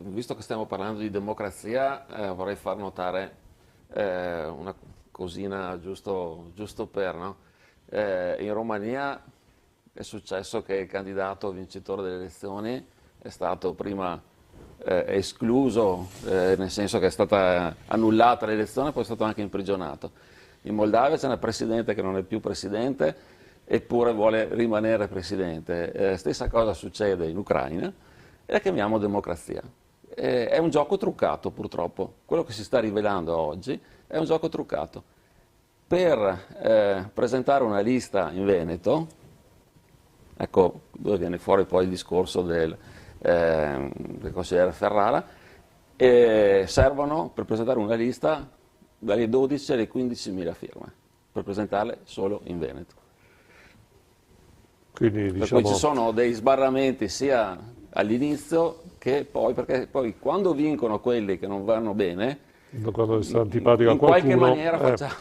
visto che stiamo parlando di democrazia, vorrei far notare una cosina giusto per, no? In Romania è successo che il candidato vincitore delle elezioni è stato prima escluso, nel senso che è stata annullata l'elezione, poi è stato anche imprigionato. In Moldavia c'è un presidente che non è più presidente, eppure vuole rimanere presidente. Stessa cosa succede in Ucraina e la chiamiamo democrazia. È un gioco truccato, purtroppo. Quello che si sta rivelando oggi è un gioco truccato. Per presentare una lista in Veneto, ecco dove viene fuori poi il discorso del consigliere Ferrara, servono per presentare una lista dalle 12 alle 15.000 firme, per presentarle solo in Veneto. Quindi, Per cui ci sono dei sbarramenti sia all'inizio che poi, perché poi quando vincono quelli che non vanno bene, quando sta antipatico a in qualche qualcuno, maniera facciamo